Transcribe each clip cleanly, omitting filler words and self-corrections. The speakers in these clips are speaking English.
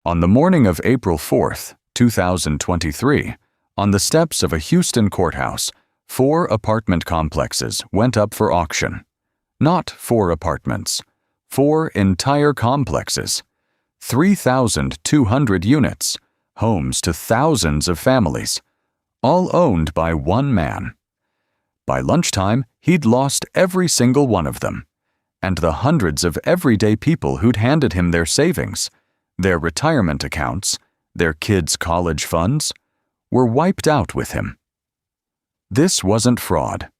On the morning of April 4th, 2023, on the steps of a Houston courthouse, 4 apartment complexes went up for auction. Not 4 apartments, 4 entire complexes, 3,200 units, homes to thousands of families, all owned by one man. By lunchtime, he'd lost every single one of them, and the hundreds of everyday people who'd handed him their savings, their retirement accounts, their kids' college funds, were wiped out with him. This wasn't fraud.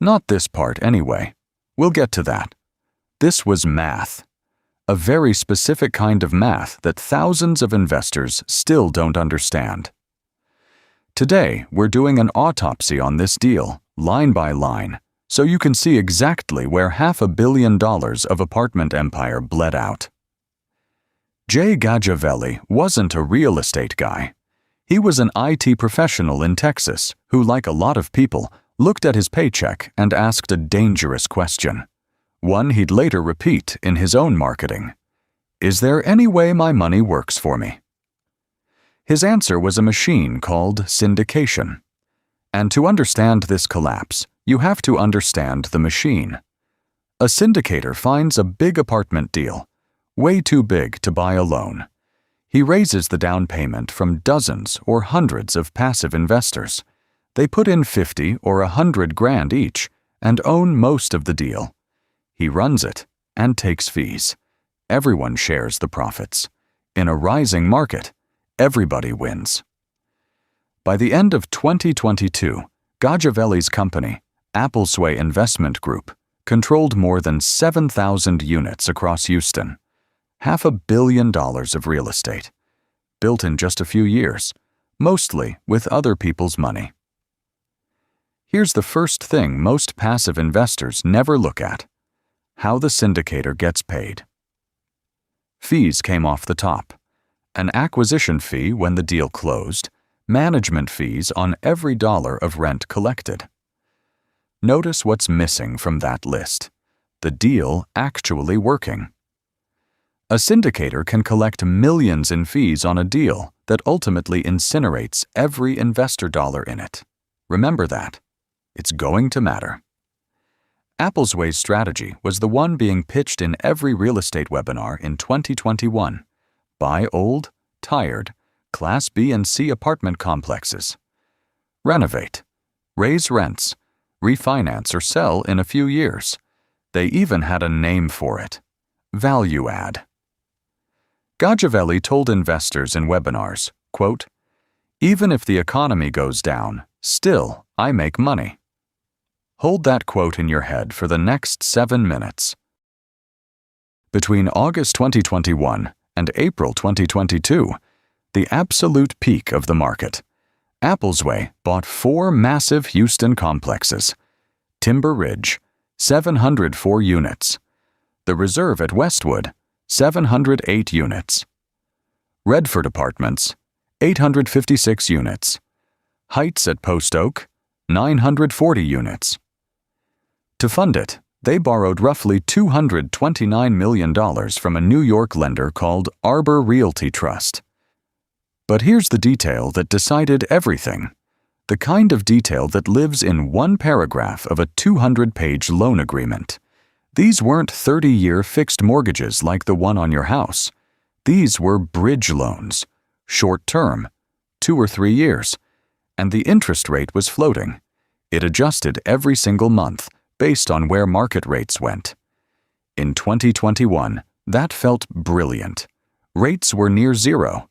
Not this part, anyway. We'll get to that. This was math. A very specific kind of math that thousands of investors still don't understand. Today, we're doing an autopsy on this deal, line by line, so you can see exactly where $500 million of apartment empire bled out. Jay Gajavelli wasn't a real estate guy. He was an IT professional in Texas who, like a lot of people, looked at his paycheck and asked a dangerous question, one he'd later repeat in his own marketing. Is there any way my money works for me? His answer was a machine called syndication. And to understand this collapse, you have to understand the machine. A syndicator finds a big apartment deal, way too big to buy alone. He raises the down payment from dozens or hundreds of passive investors. They put in 50 or 100 grand each and own most of the deal. He runs it and takes fees. Everyone shares the profits. In a rising market, everybody wins. By the end of 2022, Gajavelli's company, Autopsy Investment Group, controlled more than 7,000 units across Houston. $500 million of real estate, built in just a few years, mostly with other people's money. Here's the first thing most passive investors never look at: how the syndicator gets paid. Fees came off the top. An acquisition fee when the deal closed, management fees on every dollar of rent collected. Notice what's missing from that list: the deal actually working. A syndicator can collect millions in fees on a deal that ultimately incinerates every investor dollar in it. Remember that. It's going to matter. Applesway's strategy was the one being pitched in every real estate webinar in 2021. Buy old, tired, Class B and C apartment complexes. Renovate. Raise rents. Refinance or sell in a few years. They even had a name for it: value add. Gajavelli told investors in webinars, quote, "Even if the economy goes down, still I make money." Hold that quote in your head for the next 7 minutes. Between August 2021 and April 2022, the absolute peak of the market, Applesway bought 4 massive Houston complexes: Timber Ridge, 704 units; The Reserve at Westwood, 708 units; Redford Apartments, 856 units; Heights at Post Oak, 940 units. To fund it, they borrowed roughly $229 million from a New York lender called Arbor Realty Trust. But here's the detail that decided everything. The kind of detail that lives in one paragraph of a 200-page loan agreement. These weren't 30-year fixed mortgages like the one on your house. These were bridge loans, short-term, 2 or 3 years, and the interest rate was floating. It adjusted every single month based on where market rates went. In 2021, that felt brilliant. Rates were near zero.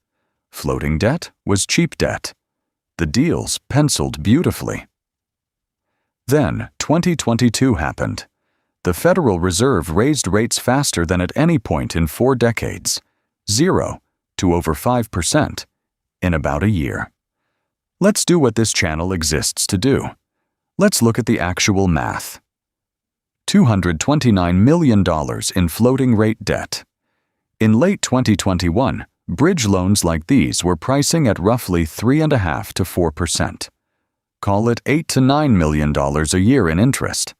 Floating debt was cheap debt. The deals penciled beautifully. Then 2022 happened. The Federal Reserve raised rates faster than at any point in 4 decades, 0 to over 5%, in about a year. Let's do what this channel exists to do. Let's look at the actual math. $229 million in floating rate debt. In late 2021, bridge loans like these were pricing at roughly 3.5% to 4%. Call it $8 to $9 million a year in interest.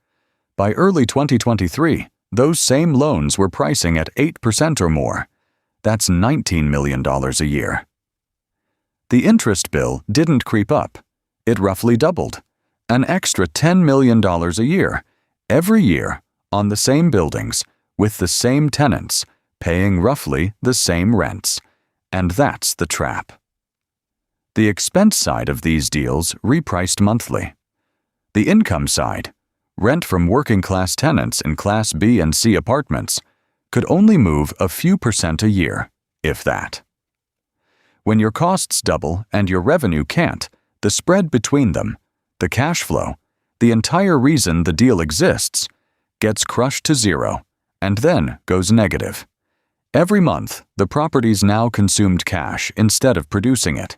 By early 2023, those same loans were pricing at 8% or more. That's $19 million a year. The interest bill didn't creep up. It roughly doubled. An extra $10 million a year, every year, on the same buildings, with the same tenants, paying roughly the same rents. And that's the trap. The expense side of these deals repriced monthly. The income side, rent from working-class tenants in Class B and C apartments, could only move a few % a year, if that. When your costs double and your revenue can't, the spread between them, the cash flow, the entire reason the deal exists, gets crushed to zero and then goes negative. Every month, the property's now consumed cash instead of producing it.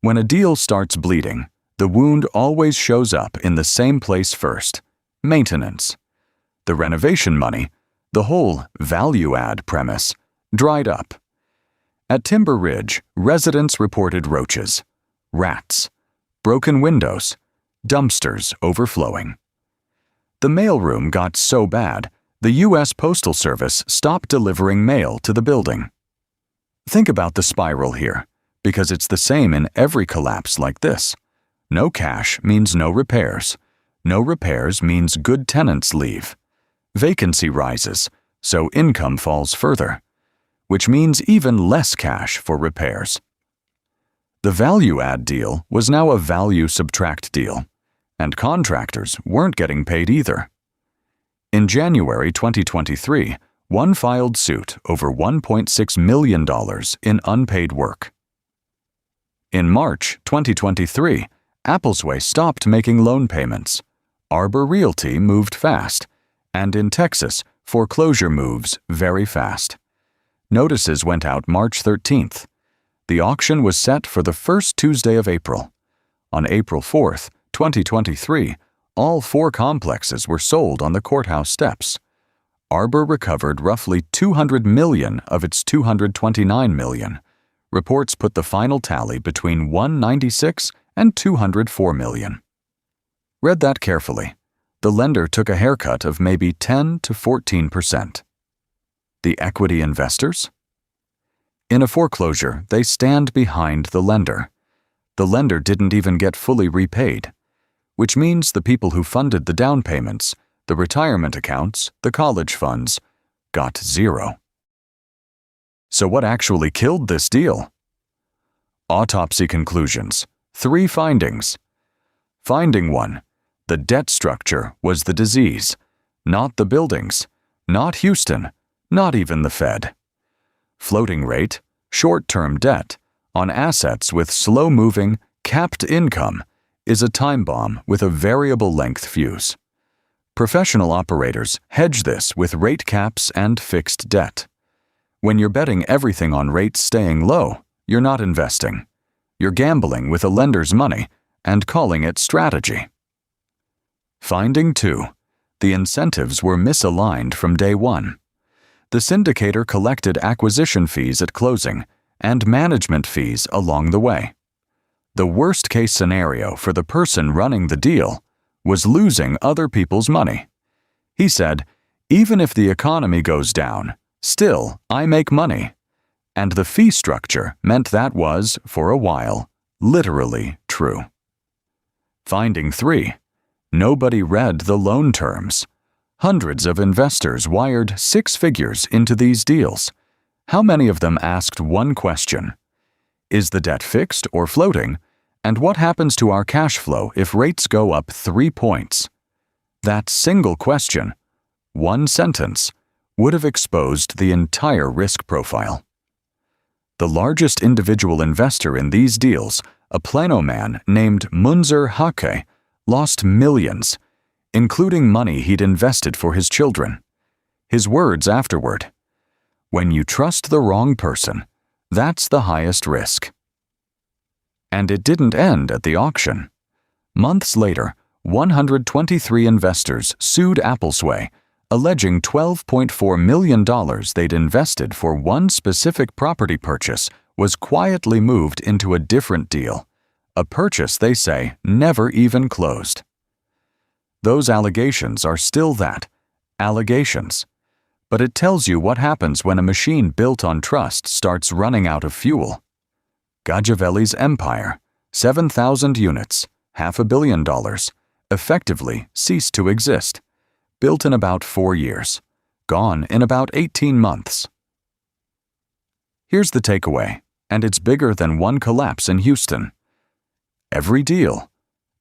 When a deal starts bleeding, the wound always shows up in the same place first: maintenance. The renovation money, the whole value-add premise, dried up. At Timber Ridge, residents reported roaches, rats, broken windows, dumpsters overflowing. The mailroom got so bad, the U.S. Postal Service stopped delivering mail to the building. Think about the spiral here, because it's the same in every collapse like this. No cash means no repairs. No repairs means good tenants leave. Vacancy rises, so income falls further, which means even less cash for repairs. The value-add deal was now a value-subtract deal, and contractors weren't getting paid either. In January 2023, one filed suit over $1.6 million in unpaid work. In March 2023, Applesway stopped making loan payments. Arbor Realty moved fast, and in Texas, foreclosure moves very fast. Notices went out March 13th. The auction was set for the first Tuesday of April. On April 4th, 2023, all 4 complexes were sold on the Courthouse steps. Arbor recovered roughly $200 million of its $229 million. Reports put the final tally between $196 and $204 million. Read that carefully. The lender took a haircut of maybe 10 to 14%. The equity investors? In a foreclosure, they stand behind the lender. The lender didn't even get fully repaid, which means the people who funded the down payments, the retirement accounts, the college funds, got zero. So what actually killed this deal? Autopsy conclusions. 3 findings. Finding 1. The debt structure was the disease, not the buildings, not Houston, not even the Fed. Floating rate, short-term debt, on assets with slow-moving, capped income is a time bomb with a variable length fuse. Professional operators hedge this with rate caps and fixed debt. When you're betting everything on rates staying low, you're not investing. You're gambling with a lender's money and calling it strategy. Finding 2. The incentives were misaligned from day one. The syndicator collected acquisition fees at closing and management fees along the way. The worst-case scenario for the person running the deal was losing other people's money. He said, "Even if the economy goes down, still I make money." And the fee structure meant that was, for a while, literally true. Finding 3. Nobody read the loan terms. Hundreds of investors wired 6 figures into these deals. How many of them asked one question? Is the debt fixed or floating? And what happens to our cash flow if rates go up 3 points? That single question, one sentence, would have exposed the entire risk profile. The largest individual investor in these deals, a Plano man named Munzer Hake, lost millions, including money he'd invested for his children. His words afterward: "When you trust the wrong person, that's the highest risk." And it didn't end at the auction. Months later, 123 investors sued Applesway, alleging $12.4 million they'd invested for one specific property purchase was quietly moved into a different deal, a purchase they say never even closed. Those allegations are still that, allegations. but it tells you what happens when a machine built on trust starts running out of fuel. Gajavelli's empire, 7,000 units, $500 million, effectively ceased to exist. Built in about 4 years. Gone in about 18 months. Here's the takeaway, and it's bigger than one collapse in Houston. Every deal,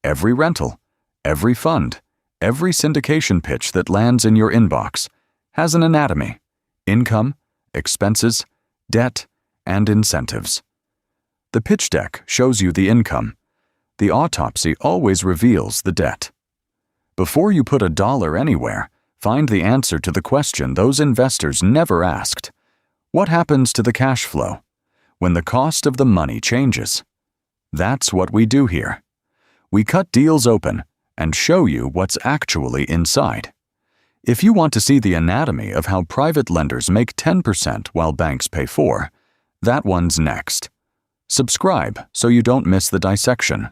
every rental, every fund, every syndication pitch that lands in your inbox has an anatomy: income, expenses, debt, and incentives. The pitch deck shows you the income. The autopsy always reveals the debt. Before you put $1 anywhere, find the answer to the question those investors never asked. What happens to the cash flow when the cost of the money changes? That's what we do here. We cut deals open and show you what's actually inside. If you want to see the anatomy of how private lenders make 10% while banks pay 4%, that one's next. Subscribe so you don't miss the dissection.